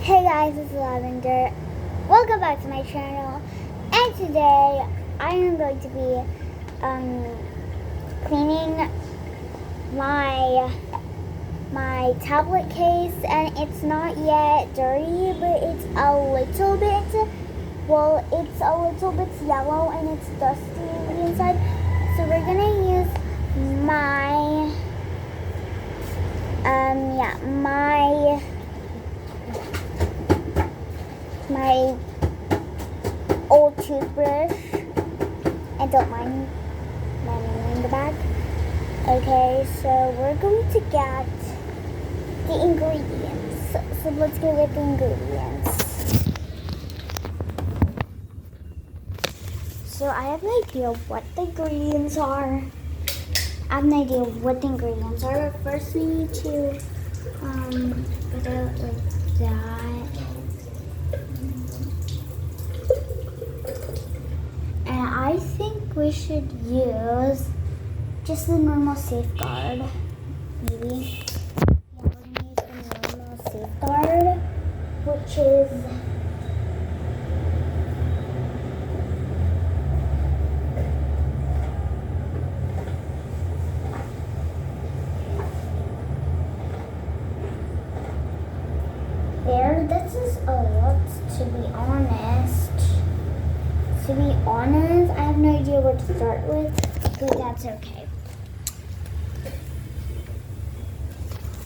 Hey guys, it's Lavender. Welcome back to my channel. And today I am going to be cleaning my tablet case, and it's not yet dirty, but it's a little bit. Well, it's a little bit yellow and it's dusty on the inside. So we're gonna use my old toothbrush, and don't mind my name in the back. Okay, so we're going to get the ingredients. So let's go get the ingredients. So I have no idea what the ingredients are. But first we need to put it like that. And I think we should use just the normal safeguard, maybe. Yeah, we're gonna use the normal safeguard, which is there. This is a lot, to be honest. I have no idea where to start with, but that's okay.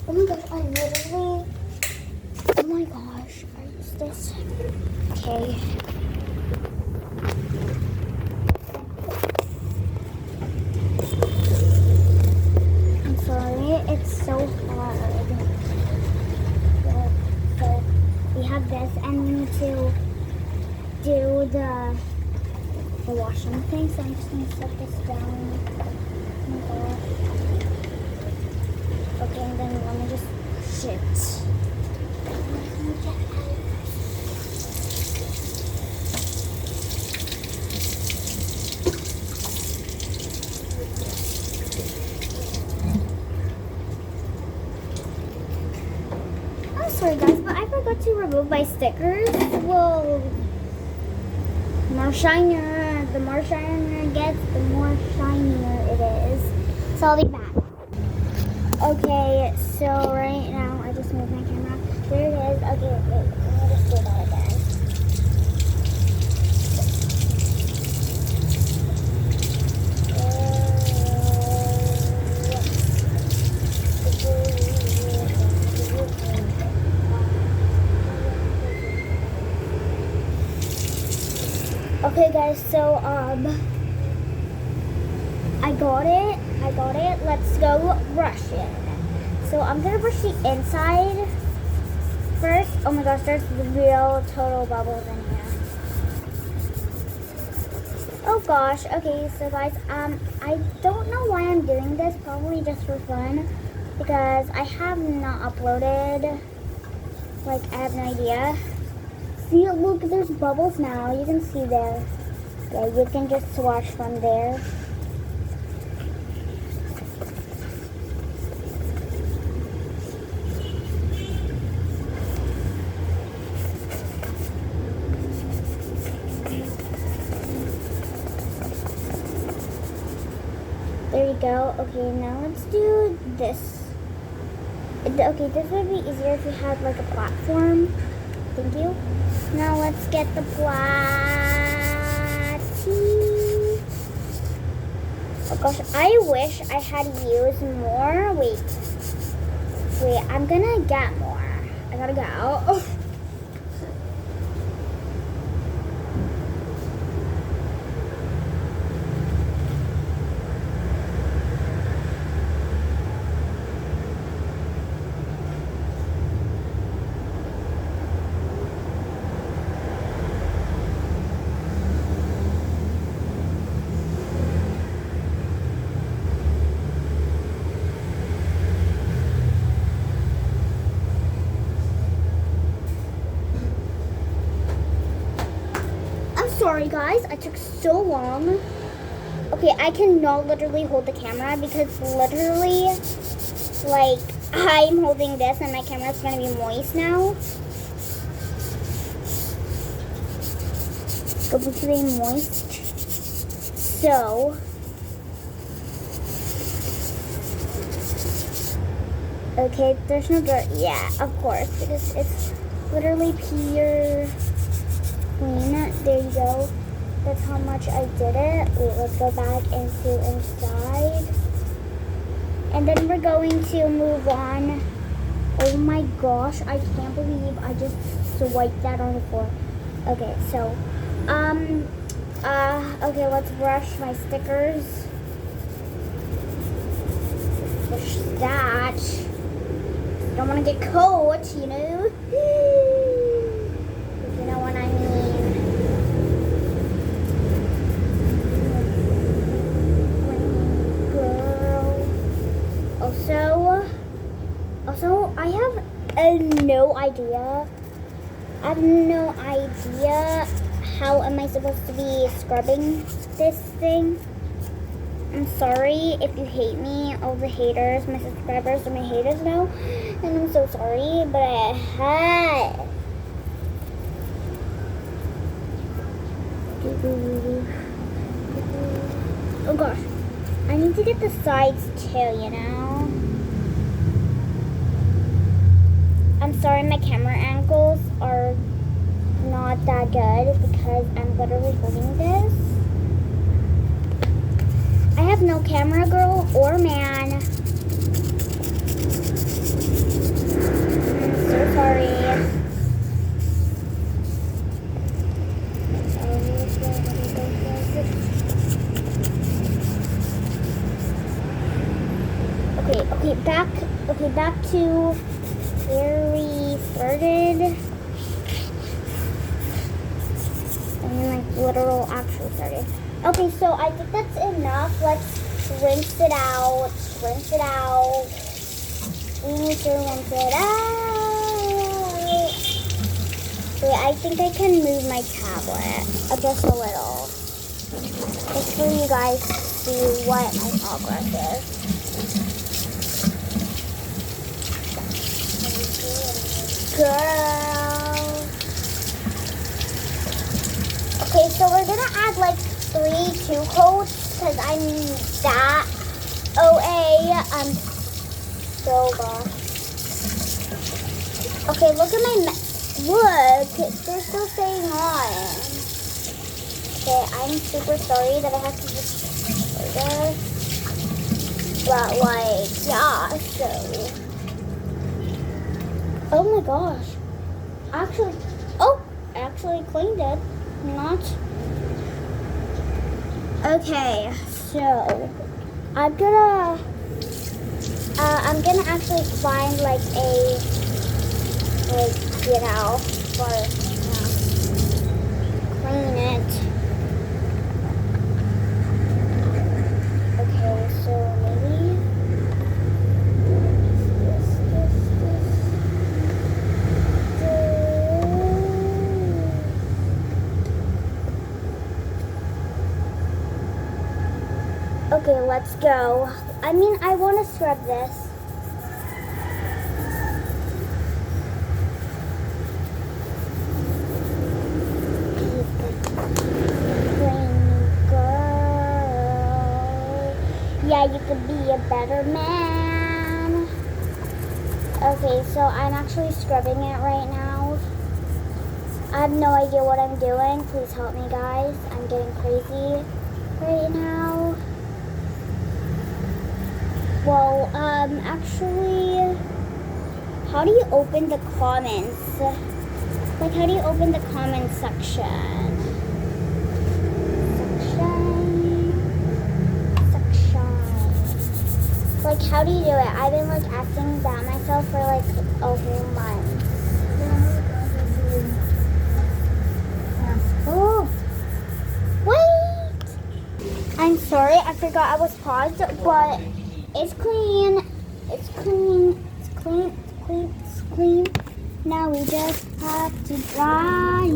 Oh my gosh, I used this. Okay. I'm sorry, it's so hard. So we have this, and we need to do the washing thing, so I'm just going to set this down. Oh my gosh. Okay, and then let me just push it. I'm sorry guys, but I forgot to remove my stickers. Well, the more shinier it gets, the more shinier it is. So I'll be back. Okay, so right now I just moved my camera. There it is. Okay, wait, let me just do that again. Okay guys, so I got it. Let's go brush it. So I'm gonna brush the inside first. Oh my gosh, there's real total bubbles in here. Oh gosh. Okay, so guys, I don't know why I'm doing this, probably just for fun, because I have not uploaded. Like, I have no idea. See, look, there's bubbles now. You can see there. Yeah, you can just wash from there. There you go. Okay, now let's do this. Okay, this would be easier if you had like a platform. Thank you. Now let's get the platty. Oh gosh, I wish I had used more. Wait, I'm gonna get more. I gotta go. Sorry guys, I took so long. Okay, I cannot literally hold the camera because literally, like, I'm holding this and my camera's gonna be moist now. Go to the MoSt. So okay, there's no dirt. Yeah, of course, because it's literally pure clean. There you go. That's how much I did it. Wait, let's go back into inside. And then we're going to move on. Oh my gosh, I can't believe I just swiped that on the floor. Okay, so, okay, let's brush my stickers. Push that. Don't want to get caught, you know? You know what I mean. Girl. Also, I have no idea. I have no idea how am I supposed to be scrubbing this thing. I'm sorry if you hate me, all the haters, my subscribers and my haters know, and I'm so sorry, but I had. Oh gosh, I need to get the sides too, you know? I'm sorry my camera angles are not that good because I'm literally holding this. I have no camera girl or man. I'm so sorry. Okay, back to where we started. And like literal actually started. Okay, so I think that's enough. Let's rinse it out. Rinse it out. We need to rinse it out. Wait, I think I can move my tablet just a little. Just for you guys to see what my progress is. Girl. Okay, so we're gonna add like 3 2-coats because I'm that OA. I'm so gosh. Okay, look at my look. They're still staying on. Okay, I'm super sorry that I have to just do this. But like, yeah, so. Oh my gosh. Actually, I actually cleaned it. Not. Okay, so I'm gonna actually find like a, like, you know, for clean it. Okay, so maybe this. Okay, let's go. I mean, I want to scrub this. Girl. Yeah, you could be a better man. Okay, so I'm actually scrubbing it right now. I have no idea what I'm doing. Please help me, guys. I'm getting crazy right now. Well, actually, how do you open the comments? Like, how do you open the comment section? Section. Like, how do you do it? I've been, like, asking that myself for, like, a whole month. Oh, wait! I'm sorry, I forgot I was paused, but it's clean. It's clean. It's clean. It's clean. It's clean. Now we just have to dry it. Oh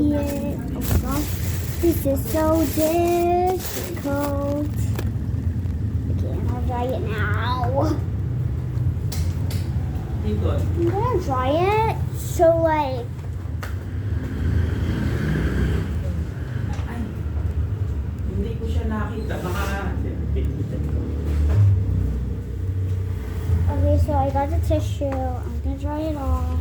my gosh, this is so difficult. Okay, I'll dry it now. I'm gonna dry it so like. tissue. I'm gonna dry it off.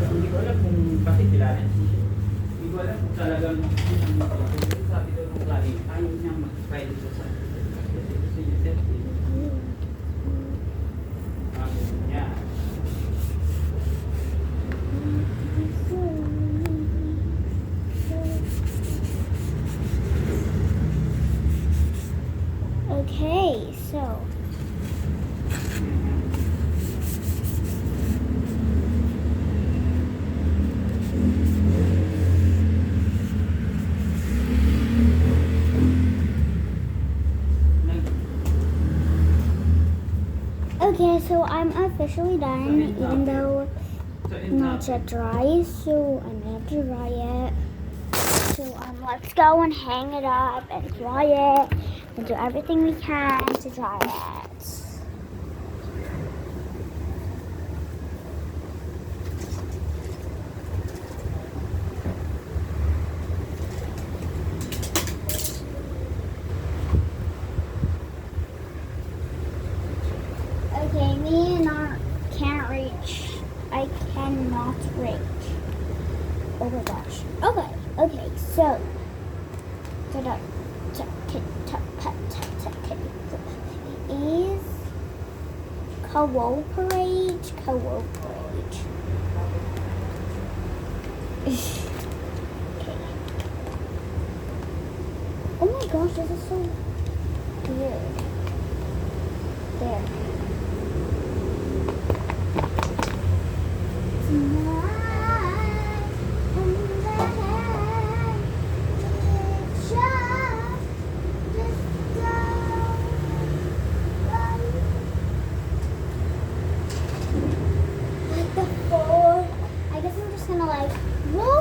Hindi ko alam kung bakit kilala. Hindi ko alam kung talagang sabi daw nung klari, ayaw niya mag-file sa gusto niya testing. Niya. Okay, so okay, so I'm officially done, even though it's not yet dry, so I'm gonna have to dry it. So let's go and hang it up and dry it and do everything we can to dry it. Okay, can't reach. I cannot reach. Oh my gosh. Okay, so is cooperate. Okay. Oh my gosh, this is so weird. There. I guess I'm just gonna like, whoa.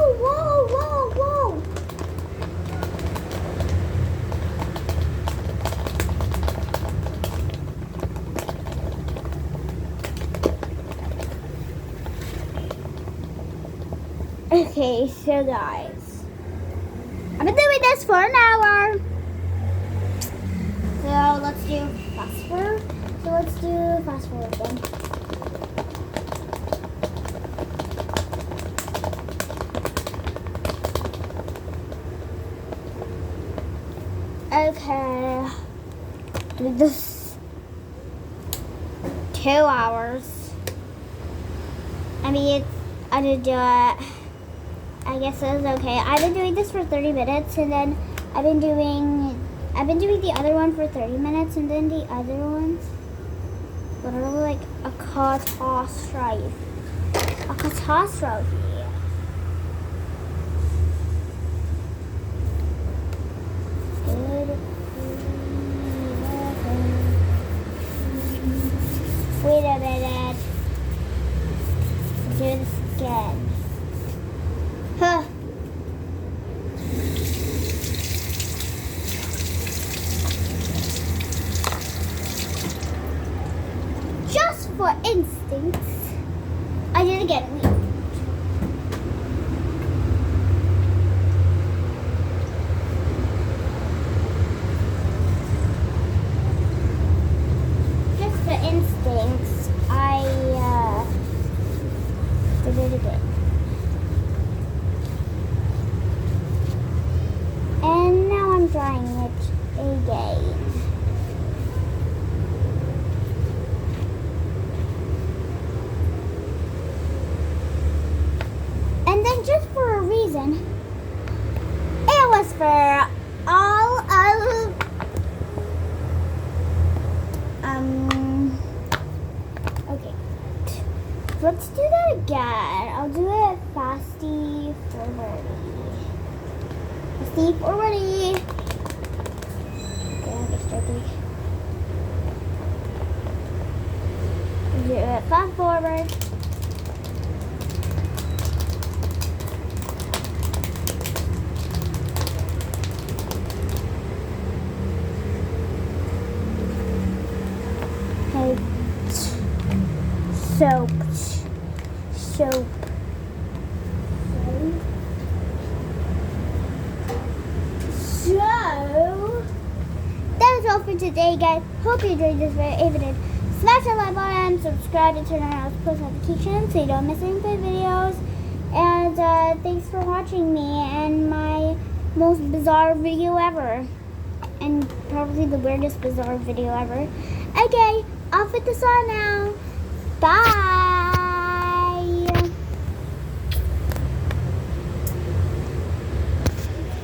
Okay, so guys, I've been doing this for an hour. So let's do fast forward. Then. Okay, do this 2 hours. I mean, I did do it. I guess it was okay. I've been doing this for 30 minutes, and then I've been doing the other one for 30 minutes, and then the other ones, literally like a catastrophe. Wait a minute. Do this again. Huh. Just for instance, I did it again. Just for instance, I did it again. And now I'm drying it again. And then just for a reason, it was for all of, okay. Let's do that again. I'll do it fasty forwardy. Okay, I'll get started. Do it fast forward. Okay. Soap. day, guys. Hope you enjoyed this video. If you did, smash the like button, subscribe, and turn on post notifications so you don't miss any of my videos. And thanks for watching me and my most bizarre video ever. And probably the weirdest bizarre video ever. Okay, off with the sun now. Bye.